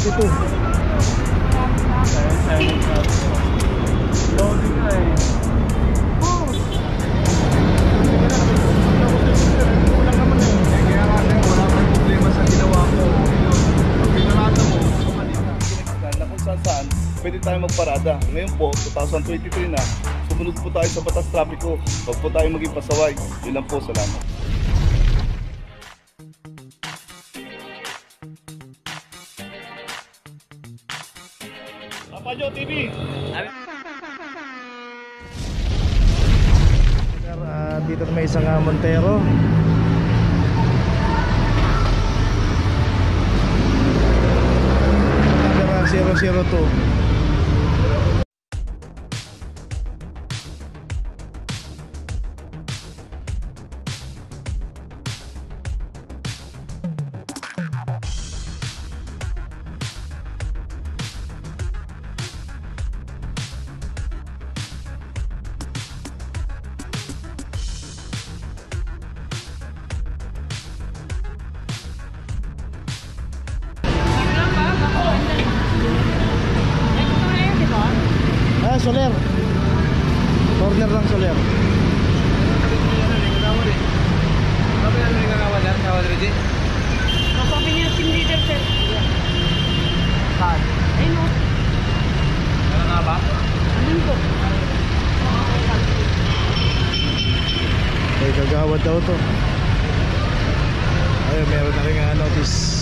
32. Loading na eh. Wala naman eh. Kaya nga sir, wala kang problema sa ginawa ko. Pag pinarada mo, na kung saan pwede tayo magparada. Ngayon po, 2023 na, sumunod po tayo sa batas trapiko. Huwag po tayo maging pasaway. Yun lang po, salamat. Papajo TV! Dito may isang Montero. Camera 002. Soler. Corner lang Soler. Sabi niya team leader sir. Saan? Ayun o. Ano nga ba? Ayun po. Ay, kagawad daw to. Ayun, meron na rin notice.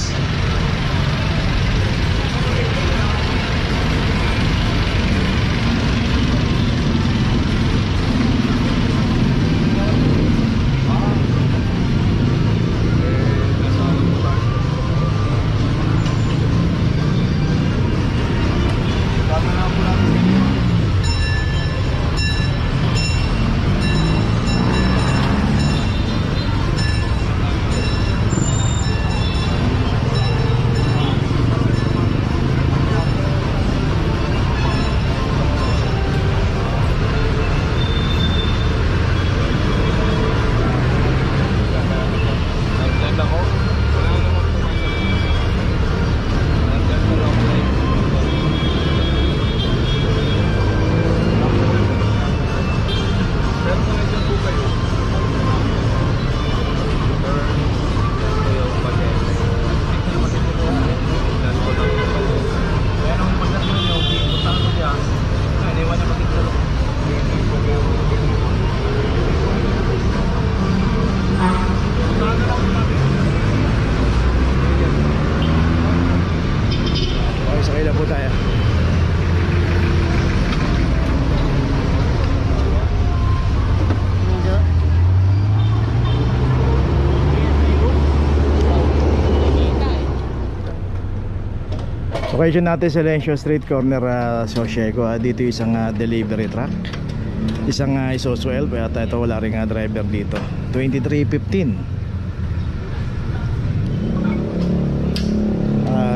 Location natin sa Silencio Street, corner Sosiego. Dito isang delivery truck, isang Isuzu Elf. At ito wala rin driver dito. 2315.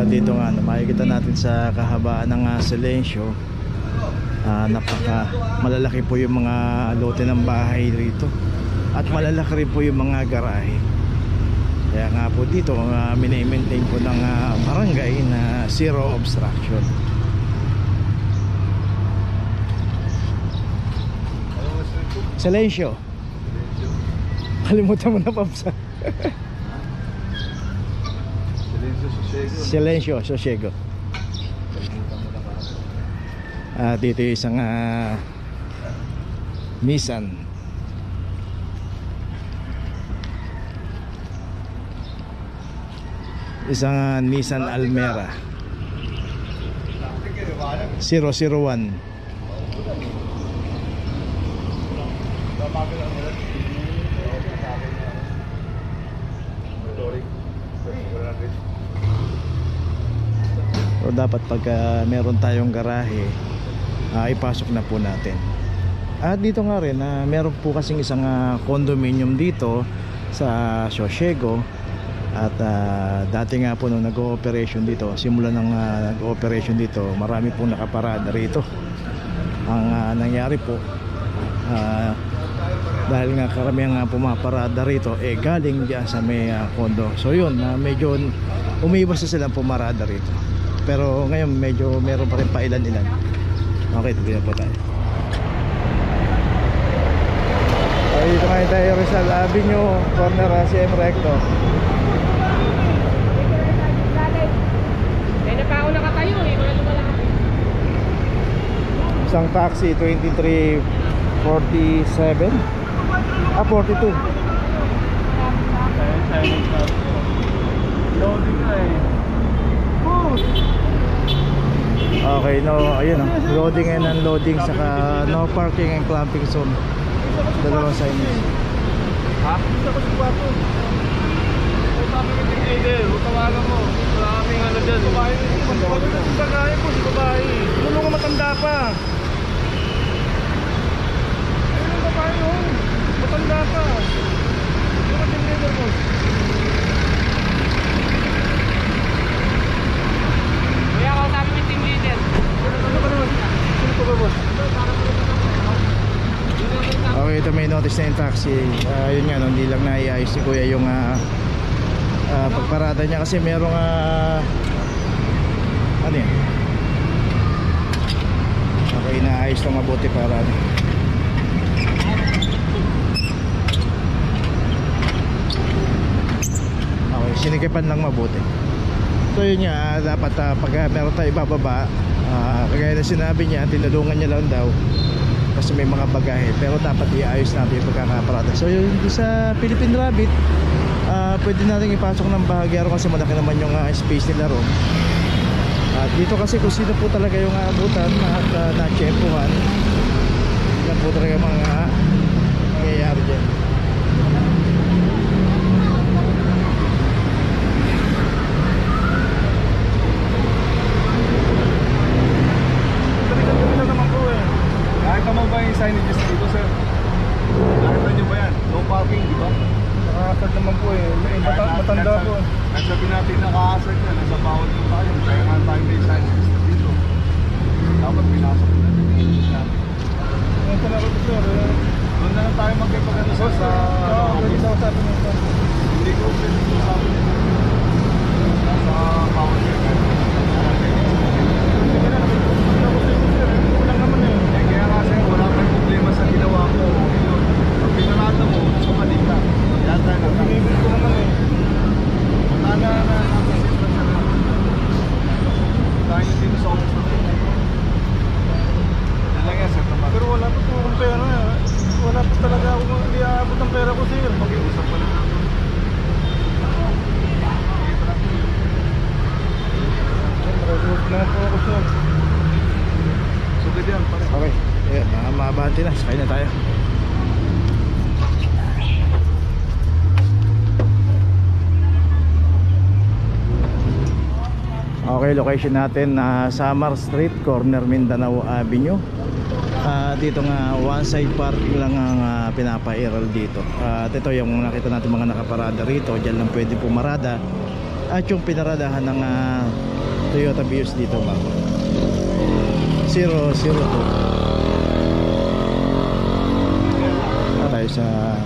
Dito nga makikita natin sa kahabaan ng Silencio, napaka malalaki po yung mga lote ng bahay rito. At malalaki rin po yung mga garahe. Kaya nga po dito mini-maintain po ng barangay na zero obstruction. Silencio. Kalimutan mo na, Papsa. Silencio Sosiego. Dito yung isang Nissan. Isang Nissan Almera 001. So dapat pagka meron tayong garahe, ipasok na po natin. At dito nga rin meron po kasing isang condominium dito sa Sosiego. At dati nga po nung nag-ooperation dito, simula ng nag-ooperation dito, marami pong nakaparada rito. Ang nangyari po, dahil nga karamihan pumaparada rito, galing dyan sa may kondo. So yun, medyo umiwas na silang pumarada rito. Pero ngayon medyo meron pa rin pailan-ilan. Okay, tuloy na po tayo. Dito ngayon tayo Rizal Avenue, corner CM Recto. Eh, na pa ako nakatayo eh. Wala lumalakad. Isang taxi 2347 42. Loading na eh. Okay, no, ayun loading and unloading saka no parking and clamping zone. Dalawang signage. Ha? Isa ko si Pato. Ay, sabi ko yung leader, tawagan mo. Maraming ano dyan. Babae, bagay po si babae. Sino mga matanda pa? Ayun yung babae yun. Matanda pa. Sino ka yung leader mo? Kuya, ako sabi mo yung team leader. Ano ka naman? Sino ko ba boss? Okay, ito may notice na yung taxi. Yun nga, hindi lang naiayos ni Kuya yung pagparada niya kasi merong ano yan? Okay, naayos lang mabuti para ano. Okay, sinikipan lang mabuti. So yun nga, dapat pag meron tayo ibababa, kagaya na sinabi niya, tinulungan niya lang daw kasi may mga bagahe, pero dapat iayos natin yung pagkakaparada. So yun sa Philippine Rabbit, pwede natin ipasok ng bahagya ron kasi malaki naman yung space nila ron. At dito kasi kung sino po talaga yung aabutan at na-tsempuhan, yan po talaga mga nangyayari dyan. Nakita mo ba yung signages dito, sir? Nakita nyo ba yan? No parking, di ba? Nakakasad naman po eh. Matanda po. Nagsabi natin nakakasad yan. Nasa bawal po tayo. Kaya nga tayo may signages dito. Dapat pinasok na natin. Ngayon sa laro po, sir. Doon na lang tayo magkipagano sa pwede daw sabi mo, sir. Hindi ko pwede ko sabi nyo. Nasa bawal yan. Kaya nga sir, wala kang problema sa ginawa ko. Pag pinarata mo, sumalik ka. Yan tayo na. Pinibig ko naman eh. Wala na nakasip lang sa dahil dito sa office na ito. Yan lang yan sir. Pero wala pa po akong pera. Wala pa talaga ako. Hindi aabot ang pera ko sir. Mag-iusap pa lang ako. Mag-iusap lang po ako sir. Sugad yan. Okay, ayan, maabante na, sakay na tayo. Okay, location natin Samar Street, corner Mindanao Avenue. Dito nga one side parking lang ang pinapairal dito. At ito yung nakita natin mga nakaparada rito, dyan lang pwede pumarada. At yung pinaradahan ng Toyota Vios dito ba 002. Tayo sa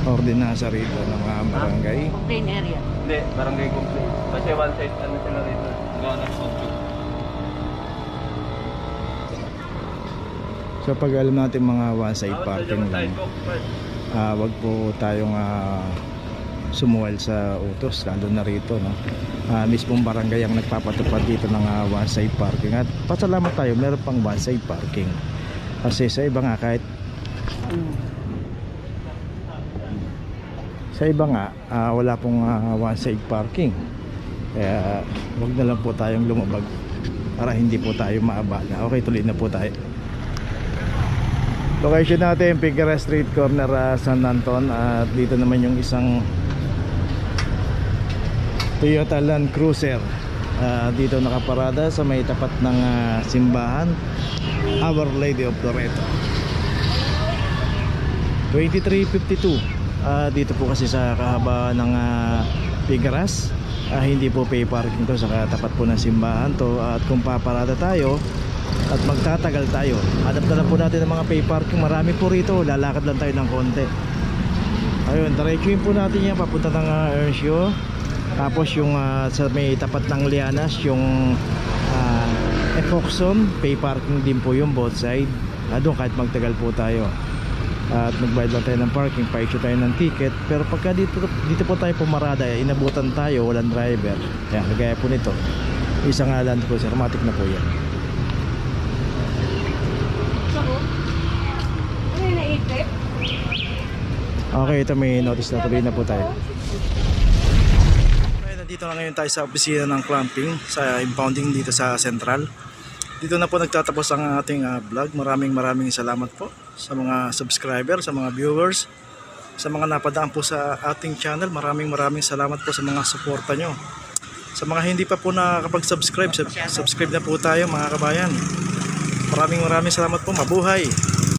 ordinansa rito ng barangay. Complain area. Hindi, barangay complaint. Kasi one side ano sila rito. So pag alam natin mga one side parking lang, wag po tayong sumuwal sa utos, lalo na rito, no? Mismong barangay ang nagpapatupad dito ng one side parking. At pasalamat tayo, meron pang one side parking. Kasi sa iba nga kahit sa iba nga wala pong one side parking. Kaya wag na lang po tayong lumabag para hindi po tayo maabala. Okay, tuloy na po tayo. Location natin Figueroa Street, corner San Anton. At dito naman yung isang Toyota Land Cruiser, dito nakaparada sa may tapat ng simbahan Our Lady of Loreto. 2352. Dito po kasi sa kahaba ng Figueras, hindi po pay parking to sa tapat po ng simbahan to. At kung paparada tayo at magtatagal tayo, hanap na lang po natin ng mga pay parking. Marami po rito, lalakad lang tayo ng konti. Ayun, diretsuin po natin yan papunta ng Earnshaw. Tapos yung sa may tapat ng Lianas, yung Efoxon, pay parking din po yung both side. Doon kahit magtagal po tayo at magbayad lang tayo ng parking, pa-issue tayo ng ticket. Pero pagka dito po tayo pumarada, inabutan tayo, walang driver. Yan, kagaya po nito. Isang Land Cruiser, matik na po yan. Ano yung naitip? Okay, ito may notice na, tuloy na po tayo. Okay, nandito na ngayon tayo sa opisina ng clamping sa impounding dito sa Central. Dito na po nagtatapos ang ating vlog. Maraming salamat po sa mga subscriber, sa mga viewers, sa mga napadaan po sa ating channel. Maraming salamat po sa mga suporta nyo. Sa mga hindi pa po nakakapag-subscribe, subscribe na po tayo mga kabayan. Maraming salamat po. Mabuhay!